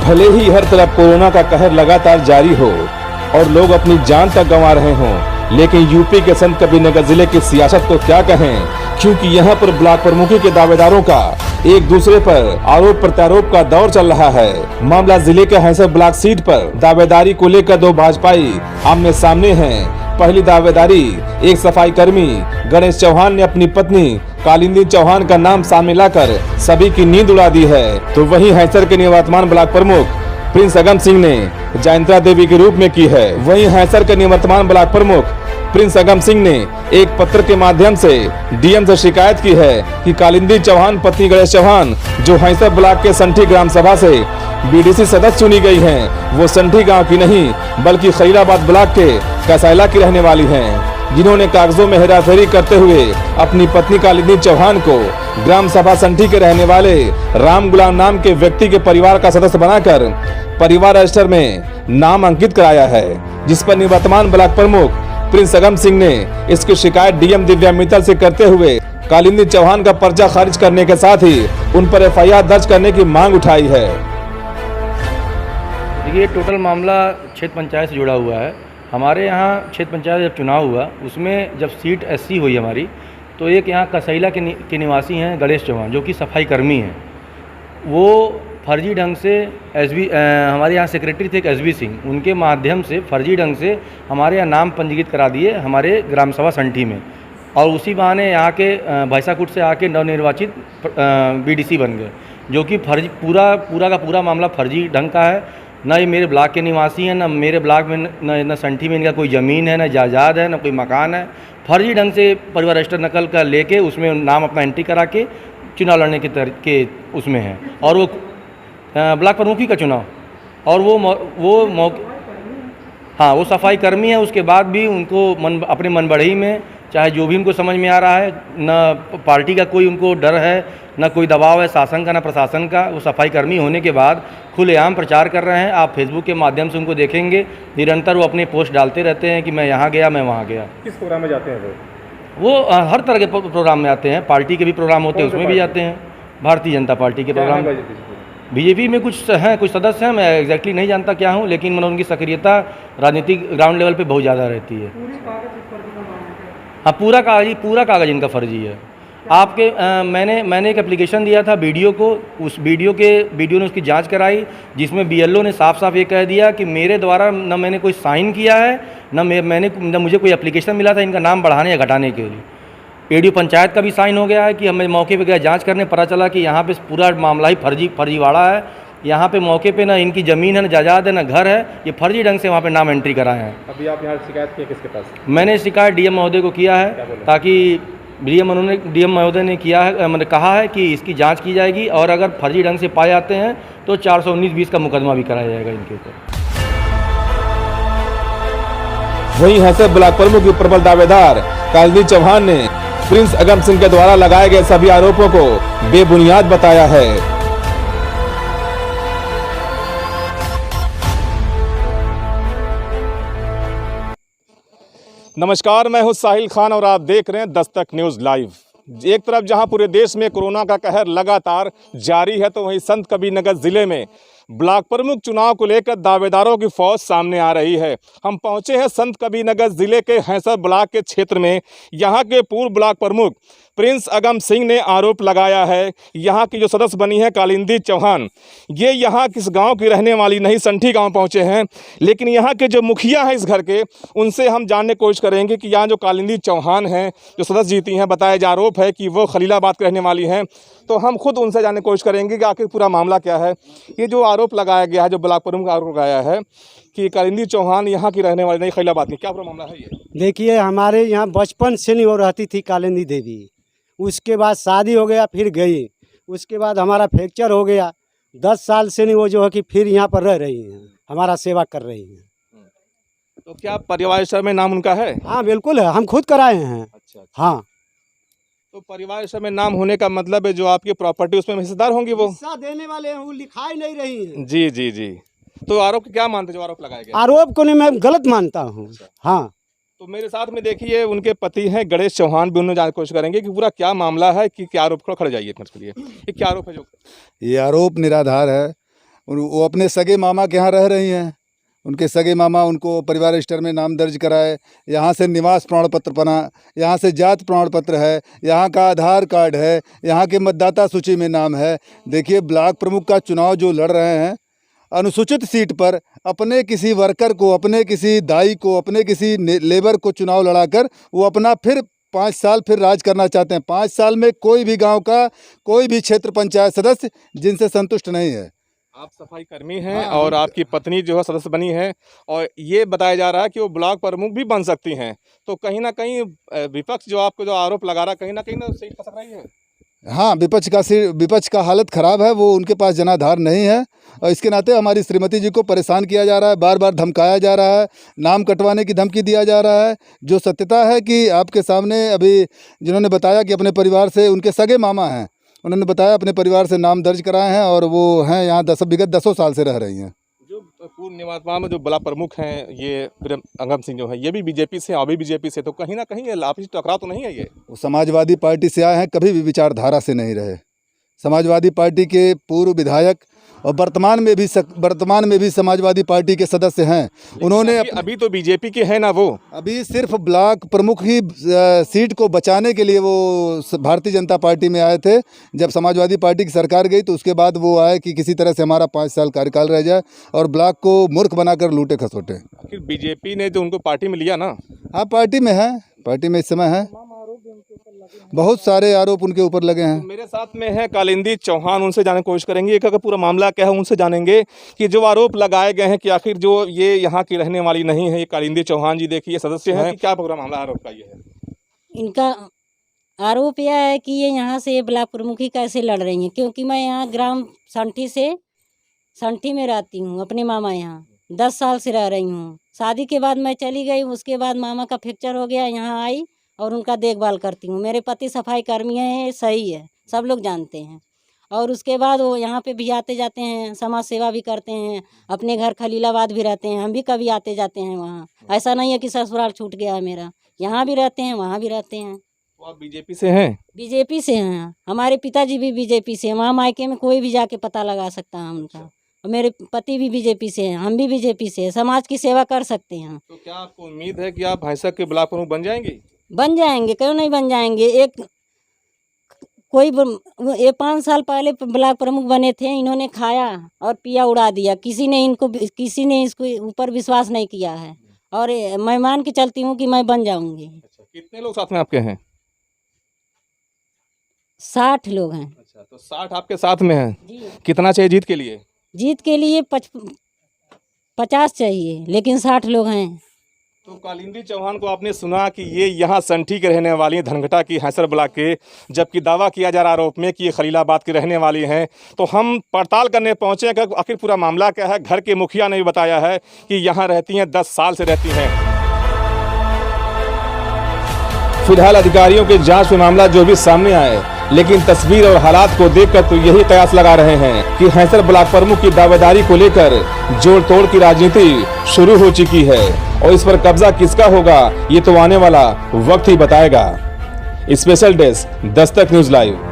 भले ही हर तरफ कोरोना का कहर लगातार जारी हो और लोग अपनी जान तक गंवा रहे हों, लेकिन यूपी के संत कबीरनगर जिले की सियासत को क्या कहें, क्योंकि यहाँ पर ब्लॉक प्रमुखी के दावेदारों का एक दूसरे पर आरोप प्रत्यारोप का दौर चल रहा है। मामला जिले के हैसर ब्लॉक सीट पर दावेदारी को लेकर दो भाजपाई आमने सामने हैं। पहली दावेदारी एक सफाई कर्मी गणेश चौहान ने अपनी पत्नी कालिंदी चौहान का नाम सामने लाकर सभी की नींद उड़ा दी है, तो वहीं हैसर के निवर्तमान ब्लॉक प्रमुख प्रिंस अगम सिंह ने जयंत्रा देवी के रूप में की है। वहीं हैसर के निवर्तमान ब्लॉक प्रमुख प्रिंस अगम सिंह ने एक पत्र के माध्यम से डीएम से शिकायत की है कि कालिंदी चौहान पत्नी गणेश चौहान जो हैसर ब्लॉक के संठी ग्राम सभा से बीडीसी सदस्य चुनी गई हैं, वो संठी गांव की नहीं बल्कि खलीलाबाद ब्लॉक के कसैला की रहने वाली हैं, जिन्होंने कागजों में हेराफेरी करते हुए अपनी पत्नी कालिंदी चौहान को ग्राम सभा संठी के रहने वाले राम गुलाम नाम के व्यक्ति के परिवार का सदस्य बनाकर परिवार रजिस्टर में नाम अंकित कराया है, जिस पर निवर्तमान ब्लॉक प्रमुख प्रिंस अगम सिंह ने इसकी शिकायत डीएम दिव्या मित्तल से करते हुए कालिंदी चौहान का पर्चा खारिज करने के साथ ही उन पर एफआईआर दर्ज करने की मांग उठाई है। देखिए, टोटल मामला क्षेत्र पंचायत से जुड़ा हुआ है। हमारे यहाँ क्षेत्र पंचायत जब चुनाव हुआ उसमें जब सीट एससी हुई हमारी, तो एक यहाँ कसैला के निवासी हैं गणेश चौहान जो कि सफाई कर्मी हैं। वो फर्जी ढंग से हमारे यहाँ सेक्रेटरी थे एसबी सिंह, उनके माध्यम से फर्जी ढंग से हमारे यहाँ नाम पंजीकृत करा दिए हमारे ग्राम सभा संठी में, और उसी बहाने यहाँ के भैंसाकुट से आके नवनिर्वाचित बीडीसी बन गए, जो कि फर्जी पूरा का पूरा मामला फर्जी ढंग का है। न ये मेरे ब्लॉक के निवासी हैं, न मेरे ब्लॉक में न संठी में इनका कोई ज़मीन है, न जायदाद है, न कोई मकान है। फर्जी ढंग से परिवार रजिस्टर नकल कर लेके उसमें नाम अपना एंट्री करा के चुनाव लड़ने के उसमें है, और वो ब्लॉक प्रमुखी का चुनाव, और वो सफाई कर्मी है। उसके बाद भी उनको अपने मनबढ़ी में चाहे जो भी उनको समझ में आ रहा है, न पार्टी का कोई उनको डर है, न कोई दबाव है शासन का न प्रशासन का। वो सफाई कर्मी होने के बाद खुलेआम प्रचार कर रहे हैं। आप फेसबुक के माध्यम से उनको देखेंगे, निरंतर वो अपने पोस्ट डालते रहते हैं कि मैं यहाँ गया, मैं वहाँ गया। किस प्रोग्राम में जाते हैं वो हर तरह के प्रोग्राम में आते हैं, पार्टी के भी प्रोग्राम होते हैं उसमें भी जाते हैं। भारतीय जनता पार्टी के प्रोग्राम, बीजेपी में कुछ हैं, कुछ सदस्य हैं, मैं एग्जैक्टली नहीं जानता क्या हूँ, लेकिन मतलब उनकी सक्रियता राजनीतिक ग्राउंड लेवल पे बहुत ज़्यादा रहती है। हाँ, पूरा कागज़ इनका फर्जी है। आपके मैंने एक एप्लीकेशन दिया था बीडीओ को, उस बीडीओ ने उसकी जांच कराई, जिसमें बीएलओ ने साफ साफ ये कह दिया कि मेरे द्वारा न मैंने कोई साइन किया है, न मुझे कोई एप्लीकेशन मिला था इनका नाम बढ़ाने या घटाने के लिए। एडीओ पंचायत का भी साइन हो गया है कि हमें मौके पे गया जांच करने, पता चला कि यहाँ पे पूरा मामला ही फर्जीवाड़ा है। यहाँ पे मौके पे ना इनकी ज़मीन है, न जायदाद है, न घर है, ये फर्जी ढंग से वहाँ पे नाम एंट्री कराए हैं। अभी आप यहाँ शिकायत की किसके पास? मैंने शिकायत डीएम महोदय को किया है, ताकि डीएम महोदय ने किया है, मैंने कहा है कि इसकी जांच की जाएगी, और अगर फर्जी ढंग से पाए जाते हैं तो 419(20) का मुकदमा भी कराया जाएगा इनके ऊपर। वहीं हैसर ब्लॉक प्रमुख के प्रबल दावेदार कालिंदी चौहान ने प्रिंस अगम सिंह के द्वारा लगाए गए सभी आरोपों को बेबुनियाद बताया है। नमस्कार, मैं हूं साहिल खान और आप देख रहे हैं दस्तक न्यूज लाइव। एक तरफ जहां पूरे देश में कोरोना का कहर लगातार जारी है, तो वहीं संत कबीरनगर जिले में ब्लॉक प्रमुख चुनाव को लेकर दावेदारों की फौज सामने आ रही है। हम पहुंचे हैं संत कबीरनगर जिले के हैसर ब्लॉक के क्षेत्र में। यहां के पूर्व ब्लॉक प्रमुख प्रिंस अगम सिंह ने आरोप लगाया है, यहां की जो सदस्य बनी है कालिंदी चौहान, ये यहां किस गांव की रहने वाली नहीं, संठी गांव पहुंचे हैं, लेकिन यहां के जो मुखिया हैं इस घर के, उनसे हम जानने की कोशिश करेंगे कि यहाँ जो कालिंदी चौहान हैं जो सदस्य जीती हैं, बताया जा आरोप है कि वो खलीलाबाद के रहने वाली हैं, तो हम खुद उनसे जानने की कोशिश करेंगे कि आखिर पूरा मामला क्या है। ये जो आरोप लगाया गया है, जो ब्लॉक प्रमुख आरोप लगाया है कि कालिंदी चौहान यहाँ की रहने वाली नहीं, खलीलाबाद की, क्या पूरा मामला है ये? देखिए, हमारे यहाँ बचपन से नहीं वो रहती थी कालिंदी देवी, उसके बाद शादी हो गया, फिर गई, उसके बाद हमारा फ्रैक्चर हो गया, 10 साल से नहीं वो जो है कि फिर यहाँ पर रह रही हैं, हमारा सेवा कर रही हैं। तो क्या परिवार रजिस्टर में नाम उनका है? हाँ बिल्कुल है, हम खुद कराए हैं। अच्छा। हाँ, तो परिवार रजिस्टर में नाम होने का मतलब है जो आपकी प्रॉपर्टी उसमें हिस्सेदार होंगी, वो हिस्सा देने वाले हैं, वो लिखाई नहीं रही है। जी जी जी। तो आरोप क्या मानते, जो आरोप लगाया गया? आरोप को नहीं, मैं गलत मानता हूँ। हाँ, तो मेरे साथ में देखिए उनके पति हैं गणेश चौहान, भी उन्हें जानने की कोशिश करेंगे कि पूरा क्या मामला है, कि क्या आरोप, खड़े जाइए मेरे लिए, ये क्या आरोप है? जो ये आरोप निराधार है। और वो अपने सगे मामा के यहाँ रह रही हैं। उनके सगे मामा उनको परिवार रजिस्टर में नाम दर्ज कराए, यहाँ से निवास प्रमाण पत्र बना, यहाँ से जात प्रमाण पत्र है, यहाँ का आधार कार्ड है, यहाँ के मतदाता सूची में नाम है। देखिए, ब्लॉक प्रमुख का चुनाव जो लड़ रहे हैं, अनुसूचित सीट पर अपने किसी वर्कर को, अपने किसी दाई को, अपने किसी लेबर को चुनाव लड़ाकर वो अपना फिर 5 साल फिर राज करना चाहते हैं। 5 साल में कोई भी गांव का कोई भी क्षेत्र पंचायत सदस्य जिनसे संतुष्ट नहीं है। आप सफाई कर्मी हैं और आपकी पत्नी जो है सदस्य बनी है, और ये बताया जा रहा है कि वो ब्लॉक प्रमुख भी बन सकती हैं। तो कहीं ना कहीं विपक्ष जो आपको जो आरोप लगा रहा है, कहीं ना कहीं ना सही खसक रही है। हाँ, विपक्ष का हालत ख़राब है, वो उनके पास जनाधार नहीं है, और इसके नाते हमारी श्रीमती जी को परेशान किया जा रहा है, बार बार धमकाया जा रहा है, नाम कटवाने की धमकी दिया जा रहा है। जो सत्यता है कि आपके सामने अभी जिन्होंने बताया कि अपने परिवार से, उनके सगे मामा हैं, उन्होंने बताया अपने परिवार से नाम दर्ज कराए हैं और वो हैं यहाँ विगत 10 साल से रह रही हैं। जो पूर्व निवर्तमान में जो ब्लॉक प्रमुख हैं, ये अंगम सिंह जो है, ये भी बीजेपी से, अभी बीजेपी से, तो कहीं ना कहीं आपसी टकराव तो नहीं है? ये वो समाजवादी पार्टी से आए हैं, कभी भी विचारधारा से नहीं रहे। समाजवादी पार्टी के पूर्व विधायक और वर्तमान में भी समाजवादी पार्टी के सदस्य हैं। उन्होंने अभी तो बीजेपी के हैं ना, वो अभी सिर्फ ब्लॉक प्रमुख ही सीट को बचाने के लिए वो भारतीय जनता पार्टी में आए थे। जब समाजवादी पार्टी की सरकार गई तो उसके बाद वो आए कि किसी तरह से हमारा 5 साल कार्यकाल रह जाए और ब्लॉक को मूर्ख बनाकर लूटे खसोटे। आखिर बीजेपी ने तो उनको पार्टी में लिया ना। हाँ, पार्टी में है, पार्टी में इस समय है, बहुत सारे आरोप उनके ऊपर लगे हैं। तो मेरे साथ में है कालिंदी चौहान, उनसे जानने की कोशिश करेंगे एक का पूरा मामला क्या है, उनसे जानेंगे कि जो आरोप लगाए गए हैं कि आखिर जो ये यहाँ की रहने वाली नहीं है। ये कालिंदी चौहान जी देखिए सदस्य हैं, कि क्या पूरा मामला आरोप का ये है? इनका आरोप यह है कि ये यहाँ से ब्लॉक प्रमुखी कैसे लड़ रही हैं, क्योंकि मैं यहाँ ग्राम संठी में रहती हूँ, अपने मामा यहाँ 10 साल से रह रही हूँ। शादी के बाद मैं चली गई, उसके बाद मामा का फ्रैक्चर हो गया, यहाँ आई और उनका देखभाल करती हूँ। मेरे पति सफाई कर्मी हैं, सही है, सब लोग जानते हैं। और उसके बाद वो यहाँ पे भी आते जाते हैं, समाज सेवा भी करते हैं, अपने घर खलीलाबाद भी रहते हैं, हम भी कभी आते जाते हैं वहाँ। ऐसा नहीं है कि ससुराल छूट गया है मेरा, यहाँ भी रहते हैं, वहाँ भी रहते हैं। तो आप बीजेपी से हैं? बीजेपी से हैं, हमारे पिताजी भी बीजेपी से हैं। वहाँ मायके में कोई भी जाके पता लगा सकता है उनका। और मेरे पति भी बीजेपी से हैं, हम भी बीजेपी से हैं, समाज की सेवा कर सकते हैं। तो क्या आपको उम्मीद है कि आप भैंसक के ब्लॉक प्रमुख बन जाएंगे? बन जाएंगे, क्यों नहीं बन जाएंगे। ये 5 साल पहले ब्लॉक प्रमुख बने थे, इन्होंने खाया और पिया उड़ा दिया। किसी ने इसको ऊपर विश्वास नहीं किया है, और मैं मान के चलती हूँ कि मैं बन जाऊंगी। अच्छा, कितने लोग साथ में आपके हैं? 60 लोग हैं। अच्छा, तो 60 आपके साथ में हैं। जी। कितना चाहिए जीत के लिए? जीत के लिए 50 चाहिए, लेकिन 60 लोग हैं। तो कालिंदी चौहान को आपने सुना कि ये यहाँ संठी के रहने वाली हैं, धनघटा की हैसर ब्लॉक के, जबकि दावा किया जा रहा आरोप में कि ये खलीलाबाद की रहने वाली हैं। तो हम पड़ताल करने पहुँचे कि आखिर पूरा मामला क्या है। घर के मुखिया ने भी बताया है कि यहाँ रहती हैं, 10 साल से रहती हैं। फिलहाल अधिकारियों के जांच में मामला जो भी सामने आए, लेकिन तस्वीर और हालात को देखकर तो यही कयास लगा रहे हैं कि हैसर ब्लॉक प्रमुख की दावेदारी को लेकर जोड़ तोड़ की राजनीति शुरू हो चुकी है, और इस पर कब्जा किसका होगा ये तो आने वाला वक्त ही बताएगा। Special desk, Dastak news live.